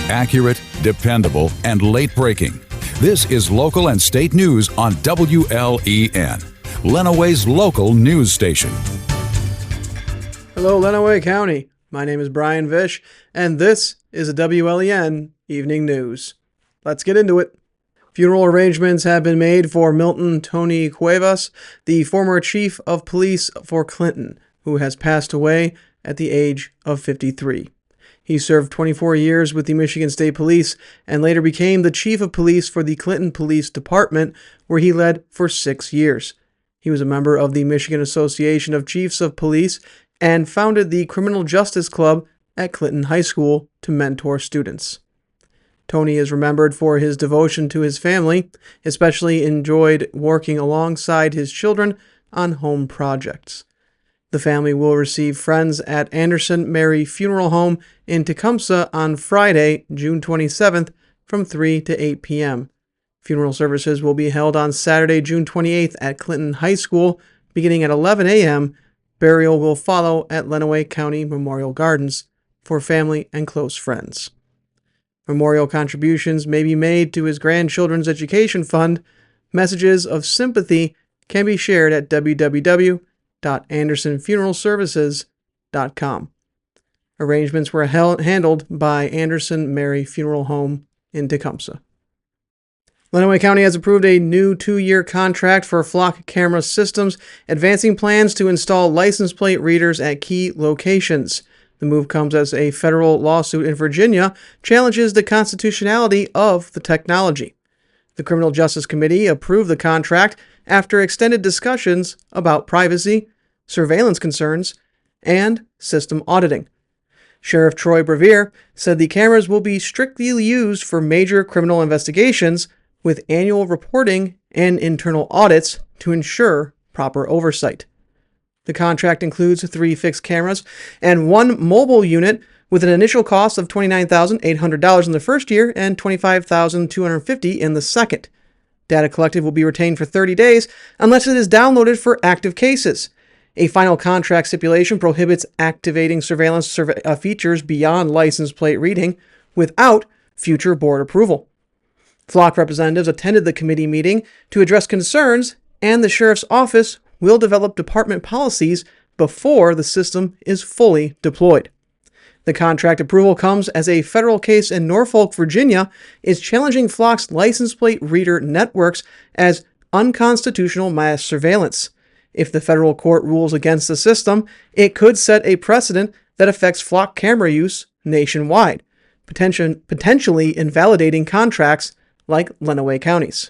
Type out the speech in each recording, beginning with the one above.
Accurate, dependable, and late-breaking. This is local and state news on WLEN, Lenawee's local news station. Hello, Lenawee County. My name is Brian Vish, and this is the WLEN Evening News. Let's get into it. Funeral arrangements have been made for Milton Tony Cuevas, the former chief of police for Clinton, who has passed away at the age of 53. He served 24 years with the Michigan State Police and later became the chief of police for the Clinton Police Department, where he led for 6 years. He was a member of the Michigan Association of Chiefs of Police and founded the Criminal Justice Club at Clinton High School to mentor students. Tony is remembered for his devotion to his family, especially enjoyed working alongside his children on home projects. The family will receive friends at Anderson Mary Funeral Home in Tecumseh on Friday, June 27th from 3 to 8 p.m. Funeral services will be held on Saturday, June 28th at Clinton High School beginning at 11 a.m. Burial will follow at Lenawee County Memorial Gardens for family and close friends. Memorial contributions may be made to his grandchildren's education fund. Messages of sympathy can be shared at www.andersonfuneralservices.com. Arrangements were handled by Anderson Mary Funeral Home in Tecumseh. Lenawee County has approved a new 2-year contract for flock camera systems, advancing plans to install license plate readers at key locations. The move comes as a federal lawsuit in Virginia challenges the constitutionality of the technology. The Criminal Justice Committee approved the contract after extended discussions about privacy, surveillance concerns, and system auditing. Sheriff Troy Brevier said the cameras will be strictly used for major criminal investigations with annual reporting and internal audits to ensure proper oversight. The contract includes 3 fixed cameras and 1 mobile unit with an initial cost of $29,800 in the first year and $25,250 in the second. Data collected will be retained for 30 days unless it is downloaded for active cases. A final contract stipulation prohibits activating surveillance features beyond license plate reading without future board approval. Flock representatives attended the committee meeting to address concerns, and the sheriff's office will develop department policies before the system is fully deployed. The contract approval comes as a federal case in Norfolk, Virginia, is challenging Flock's license plate reader networks as unconstitutional mass surveillance. If the federal court rules against the system, it could set a precedent that affects Flock camera use nationwide, potentially invalidating contracts like Lenawee County's.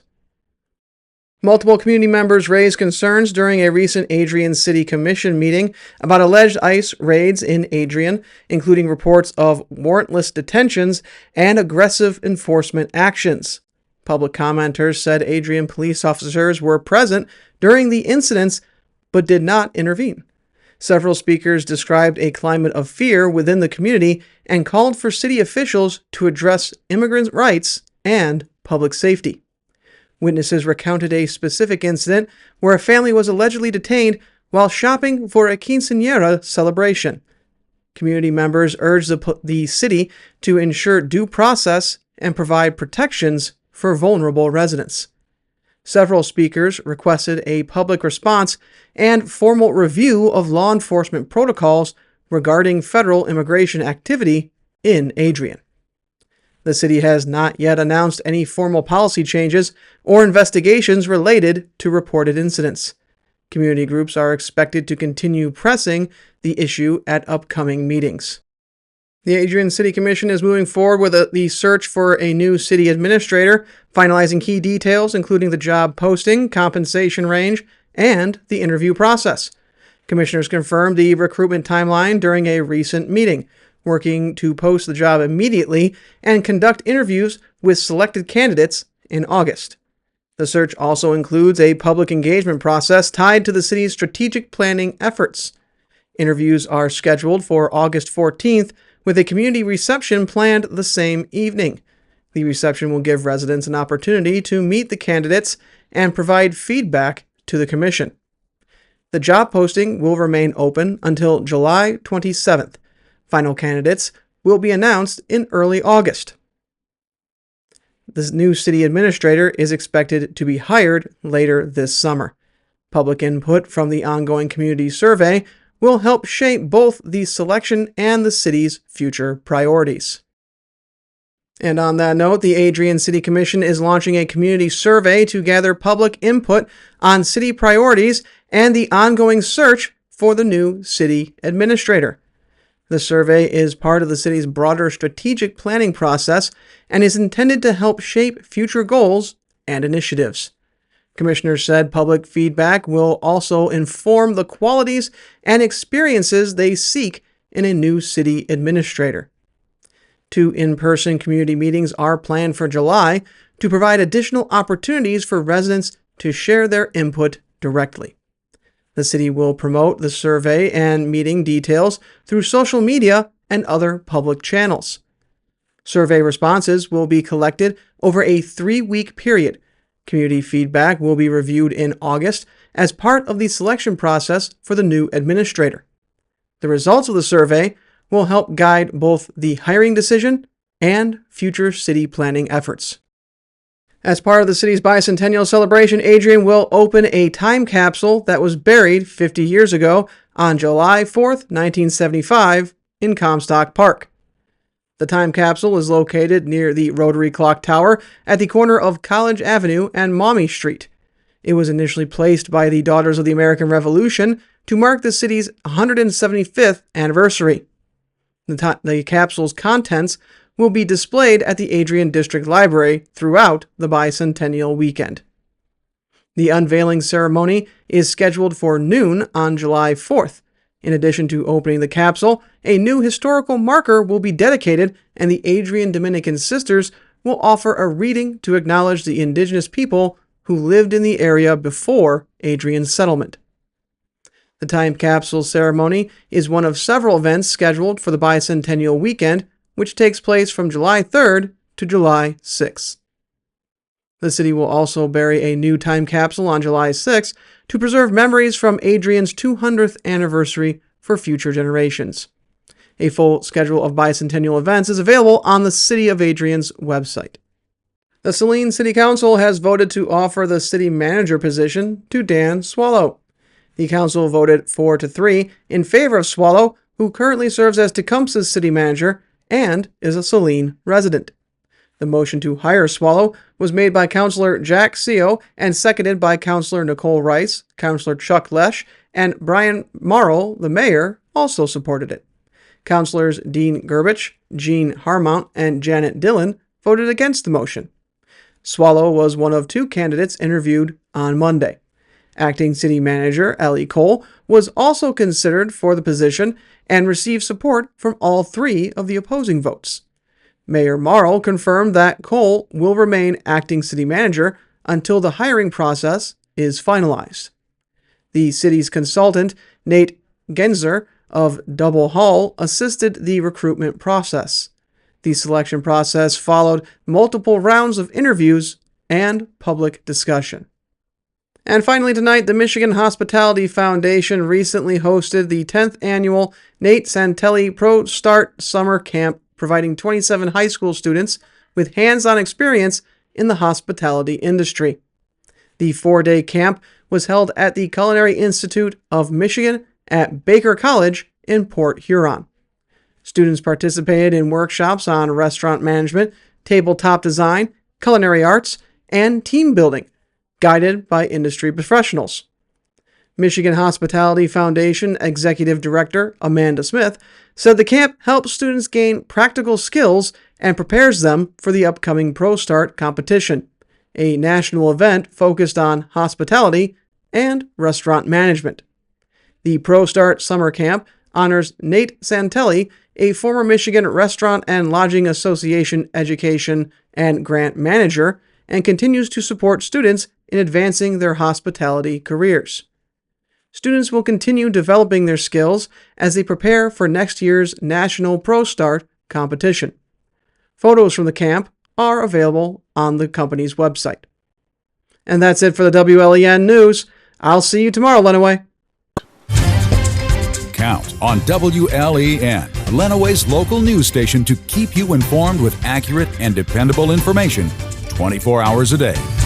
Multiple community members raised concerns during a recent Adrian City Commission meeting about alleged ICE raids in Adrian, including reports of warrantless detentions and aggressive enforcement actions. Public commenters said Adrian police officers were present during the incidents but did not intervene. Several speakers described a climate of fear within the community and called for city officials to address immigrant rights and public safety. Witnesses recounted a specific incident where a family was allegedly detained while shopping for a quinceañera celebration. Community members urged the city to ensure due process and provide protections for vulnerable residents. Several speakers requested a public response and formal review of law enforcement protocols regarding federal immigration activity in Adrian. The city has not yet announced any formal policy changes or investigations related to reported incidents. Community groups are expected to continue pressing the issue at upcoming meetings. The Adrian City Commission is moving forward with the search for a new city administrator, finalizing key details including the job posting, compensation range, and the interview process. Commissioners confirmed the recruitment timeline during a recent meeting, working to post the job immediately and conduct interviews with selected candidates in August. The search also includes a public engagement process tied to the city's strategic planning efforts. Interviews are scheduled for August 14th, with a community reception planned the same evening. The reception will give residents an opportunity to meet the candidates and provide feedback to the commission. The job posting will remain open until July 27th. Final candidates will be announced in early August. The new city administrator is expected to be hired later this summer. Public input from the ongoing community survey will help shape both the selection and the city's future priorities. And on that note, the Adrian City Commission is launching a community survey to gather public input on city priorities and the ongoing search for the new city administrator. The survey is part of the city's broader strategic planning process and is intended to help shape future goals and initiatives. Commissioners said public feedback will also inform the qualities and experiences they seek in a new city administrator. 2 in-person community meetings are planned for July to provide additional opportunities for residents to share their input directly. The city will promote the survey and meeting details through social media and other public channels. Survey responses will be collected over a 3-week period. Community feedback will be reviewed in August as part of the selection process for the new administrator. The results of the survey will help guide both the hiring decision and future city planning efforts. As part of the city's Bicentennial celebration, Adrian will open a time capsule that was buried 50 years ago on July 4th, 1975, in Comstock Park. The time capsule is located near the Rotary Clock Tower at the corner of College Avenue and Maumee Street. It was initially placed by the Daughters of the American Revolution to mark the city's 175th anniversary. The capsule's contents will be displayed at the Adrian District Library throughout the Bicentennial weekend. The unveiling ceremony is scheduled for noon on July 4th. In addition to opening the capsule, a new historical marker will be dedicated, and the Adrian Dominican Sisters will offer a reading to acknowledge the indigenous people who lived in the area before Adrian's settlement. The time capsule ceremony is one of several events scheduled for the Bicentennial weekend, which takes place from July 3rd to July 6th. The city will also bury a new time capsule on July 6th to preserve memories from Adrian's 200th anniversary for future generations. A full schedule of Bicentennial events is available on the City of Adrian's website. The Saline City Council has voted to offer the city manager position to Dan Swallow. The council voted 4-3 in favor of Swallow, who currently serves as Tecumseh's city manager and is a Saline resident. The motion to hire Swallow was made by Councilor Jack Seo and seconded by Councilor Nicole Rice. Councilor Chuck Lesh and Brian Morrow, the mayor, also supported it. Councilors Dean Gerbich, Jean Harmount, and Janet Dillon voted against the motion. Swallow was one of 2 candidates interviewed on Monday. Acting City Manager Ellie Cole was also considered for the position and received support from all 3 of the opposing votes. Mayor Morrow confirmed that Cole will remain acting city manager until the hiring process is finalized. The city's consultant, Nate Genzer of Double Hall, assisted the recruitment process. The selection process followed multiple rounds of interviews and public discussion. And finally tonight, the Michigan Hospitality Foundation recently hosted the 10th annual Nate Santelli ProStart Summer Camp, providing 27 high school students with hands-on experience in the hospitality industry. The 4-day camp was held at the Culinary Institute of Michigan at Baker College in Port Huron. Students participated in workshops on restaurant management, tabletop design, culinary arts, and team building, guided by industry professionals. Michigan Hospitality Foundation Executive Director Amanda Smith said the camp helps students gain practical skills and prepares them for the upcoming ProStart competition, a national event focused on hospitality and restaurant management. The ProStart Summer Camp honors Nate Santelli, a former Michigan Restaurant and Lodging Association education and grant manager, and continues to support students in advancing their hospitality careers. Students will continue developing their skills as they prepare for next year's National ProStart competition. Photos from the camp are available on the company's website. And that's it for the WLEN News. I'll see you tomorrow, Lenawee. Count on WLEN, Lenawee's local news station, to keep you informed with accurate and dependable information 24 hours a day.